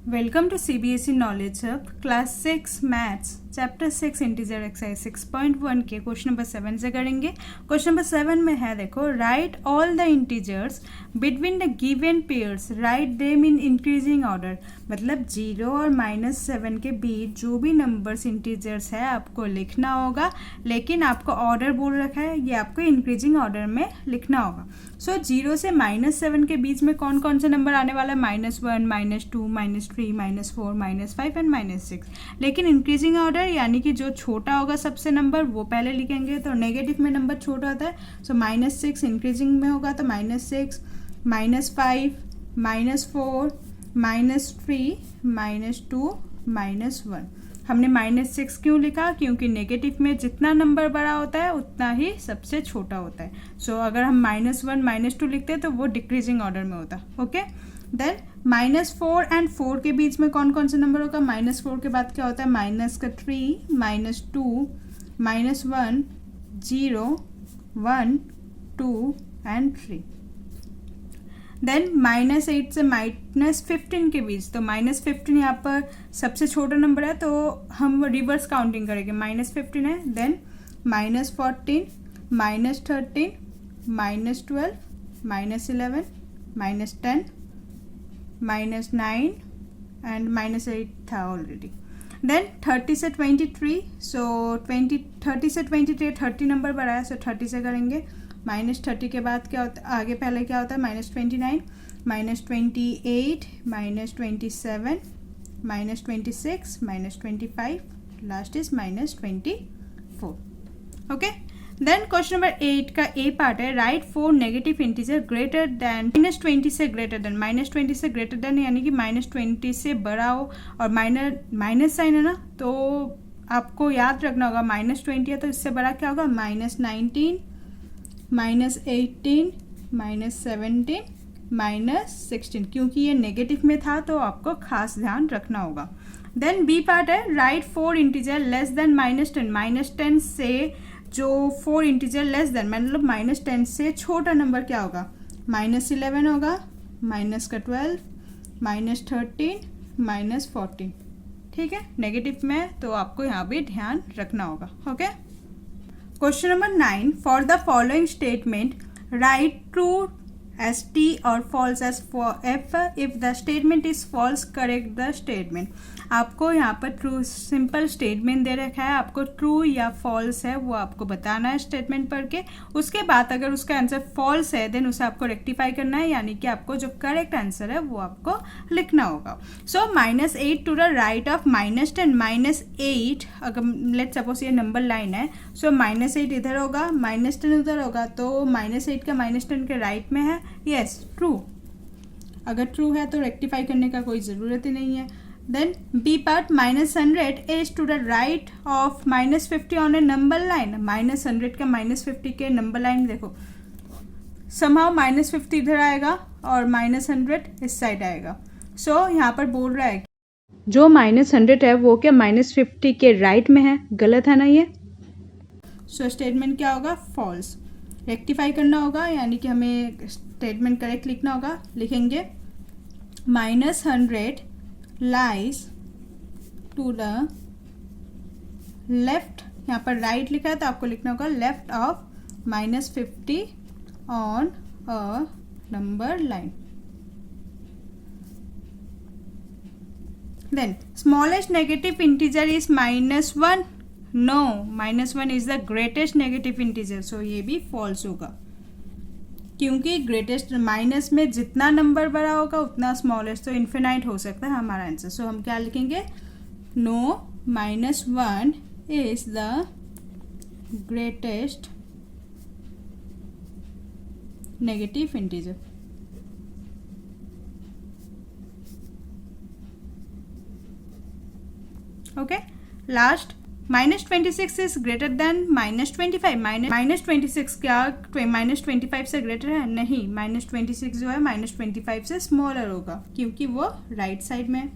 Welcome to CBSE Knowledge Hub class 6 maths chapter 6 integer exercise 6.1 के question number 7 से करेंगे। Question number 7 में है, देखो, right all the integers between the given pairs, write them in increasing order. मतलब 0 और -7 के बीच जो भी नंबर्स इंटीजर्स है आपको लिखना होगा, लेकिन आपको ऑर्डर बोल रखा है, ये आपको इंक्रीजिंग ऑर्डर में लिखना होगा। सो 0 से -7 के बीच में कौन कौन से नंबर आने वाला है? -1, -2, -3, -4, -5 एंड -6। लेकिन इंक्रीजिंग ऑर्डर यानी कि जो छोटा होगा सबसे नंबर वो पहले लिखेंगे। तो नेगेटिव में नंबर छोटा होता है, सो -6 इंक्रीजिंग में होगा तो -6, -5, -4, -3, -2, -1। हमने -6 क्यों लिखा? क्योंकि नेगेटिव में जितना नंबर बड़ा होता है उतना ही सबसे छोटा होता है। सो अगर हम -1, -2 लिखते हैं तो वो डिक्रीजिंग ऑर्डर में होता। ओके, देन -4 एंड 4 के बीच में कौन कौन सा नंबर होगा? -4 के बाद क्या होता है? -3, -2, -1, 0, 1, 2 एंड 3। देन -8 से -15 के बीच, तो -15 यहाँ पर सबसे छोटा नंबर है तो हम रिवर्स काउंटिंग करेंगे। -15 है, देन -14, -13, -12, -11, -10, -9 एंड -8 था ऑलरेडी। देन 30 से 23, सो 30 से 23 30 नंबर बढ़ा है, सो 30 से करेंगे। -30 के बाद क्या होता है? आगे पहले क्या होता है? -29, -28, -27, -26, -25, last is -24। Okay, then question number 8 का ए पार्ट है, right 4 negative integer greater than -20 से ग्रेटर देन। -20 से ग्रेटर देन यानी कि -20 से बड़ा हो, और माइनस साइन है ना, तो आपको याद रखना होगा -20 है तो इससे बड़ा क्या होगा? -19, -18, -17, -16। क्योंकि ये नेगेटिव में था तो आपको खास ध्यान रखना होगा। देन बी पार्ट है, राइट 4 इंटीजर लेस देन -10। -10 से जो 4 इंटीजर लेस देन, मतलब -10 से छोटा नंबर क्या होगा? -11 होगा, -12, -13, -14। ठीक है, नेगेटिव में तो आपको यहाँ भी ध्यान रखना होगा। Okay, question number 9, for the following statement write true as T और false as F. If the statement is false correct the statement. आपको यहाँ पर ट्रू सिंपल स्टेटमेंट दे रखा है, आपको ट्रू या फॉल्स है वो आपको बताना है स्टेटमेंट पढ़ के। उसके बाद अगर उसका आंसर फॉल्स है देन उसे आपको रेक्टिफाई करना है, यानी कि आपको जो करेक्ट आंसर है वो आपको लिखना होगा। सो -8 टू द राइट ऑफ -10, -8, अगर लेट सपोज ये नंबर लाइन है, सो -8 इधर होगा, -10 उधर होगा, तो -8 का -10 के राइट में है। Yes, true. अगर ट्रू है तो रेक्टिफाई करने का कोई ज़रूरत ही नहीं है। Then B part, -100 is to the right of -50 on a number line. -100 का -50 के नंबर लाइन देखो, समहाउ -50 इधर आएगा और -100 इस साइड आएगा। सो यहाँ पर बोल रहा है जो -100 है वो क्या -50 के राइट में है? गलत है ना ये। सो स्टेटमेंट क्या होगा? फॉल्स। रेक्टिफाई करना होगा, यानी कि हमें स्टेटमेंट करेक्ट लिखना होगा। लिखेंगे -100 लाइज टू द लेफ्ट, यहाँ पर राइट लिखा है तो आपको लिखना होगा left of -50 on a number line. Then smallest negative integer is -1। No, -1 is the greatest negative integer, so ये भी फॉल्स होगा, क्योंकि ग्रेटेस्ट माइनस में जितना नंबर बड़ा होगा उतना स्मॉलेस्ट, तो इन्फिनाइट हो सकता है हमारा आंसर। सो हम क्या लिखेंगे? No, -1 is the greatest negative integer. Okay, last, -26 is greater than -25। -26 क्या -25 से ग्रेटर है? नहीं, -26 जो है -25 से स्मॉलर होगा, क्योंकि वो राइट साइड में।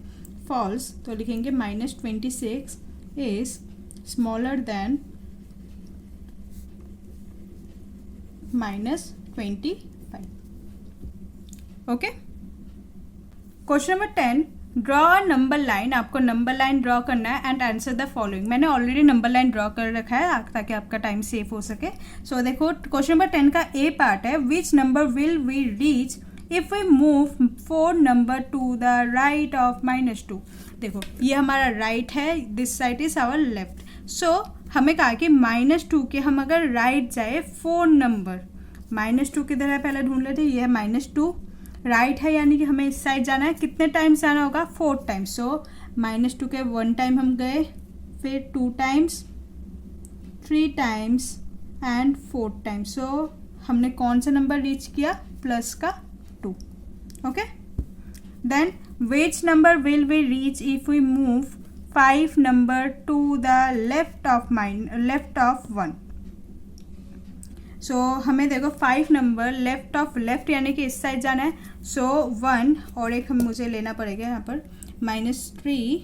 फॉल्स, तो लिखेंगे -26 is smaller than -25। Okay. Question number 10. Draw a number line, आपको नंबर लाइन ड्रॉ करना है एंड आंसर द फॉलोइंग। मैंने ऑलरेडी नंबर लाइन ड्रॉ कर रखा है ताकि आपका टाइम सेव हो सके। सो देखो क्वेश्चन नंबर 10 का ए पार्ट है, which number will we reach if we move 4 number to the right of -2। देखो ये हमारा राइट है, this side is our left. So हमें कहा कि -2 के हम अगर राइट जाए 4 नंबर, -2 किधर है पहले ढूंढ लेते हैं, ये है -2 राइट है, यानी कि हमें इस साइड जाना है। कितने टाइम्स जाना होगा? 4 टाइम्स। सो -2 के 1 टाइम हम गए, फिर 2 times, 3 times and 4 times. So हमने कौन सा नंबर रीच किया? प्लस का 2। Okay, then which number will we reach if we move 5 number to the left of 1। So हमें देखो 5 नंबर लेफ्ट ऑफ लेफ्ट यानी कि इस साइड जाना है। सो 1 और एक हम मुझे लेना पड़ेगा यहाँ पर -3,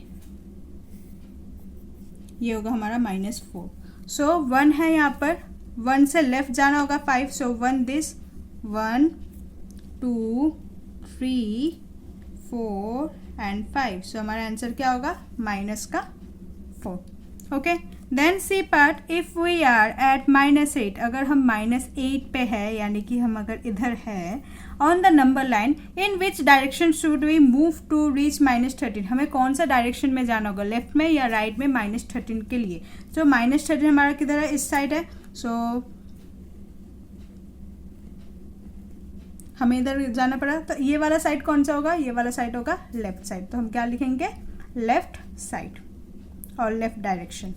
ये होगा हमारा -4। सो 1 है यहाँ पर, 1 से लेफ्ट जाना होगा 5। सो 1 दिस 1 2 3 4 एंड 5। सो हमारा आंसर क्या होगा? -4। Okay, then C part, if we are at -8, अगर हम -8 पे है यानी कि हम अगर इधर है on the number line, in which direction should we move to reach -13। हमें कौन सा डायरेक्शन में जाना होगा, लेफ्ट में या राइट में -13 के लिए? सो -13 हमारा किधर है? इस साइड है। सो हमें इधर जाना पड़ा, तो ये वाला साइड कौन सा होगा? ये वाला साइड होगा लेफ्ट साइड। तो हम क्या लिखेंगे? लेफ्ट साइड और लेफ्ट डायरेक्शन।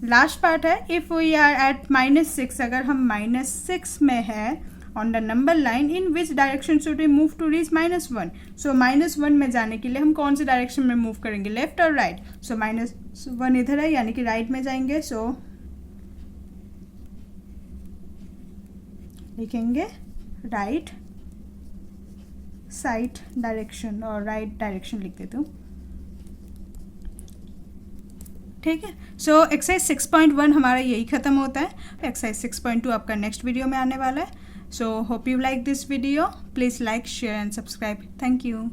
लास्ट पार्ट है, इफ वी आर एट -6, अगर हम -6 में है on the number line, in which direction should we move to reach -1। So -1 में जाने के लिए हम कौन से डायरेक्शन में मूव करेंगे, लेफ्ट और राइट? सो -1 इधर है यानी कि राइट में जाएंगे। सो लिखेंगे राइट साइड डायरेक्शन और राइट डायरेक्शन लिख देती हूँ, ठीक है। सो एक्सरसाइज 6.1 हमारा यही ख़त्म होता है। एक्सरसाइज 6.2 आपका नेक्स्ट वीडियो में आने वाला है। So hope you like this video, please like share and subscribe. Thank you.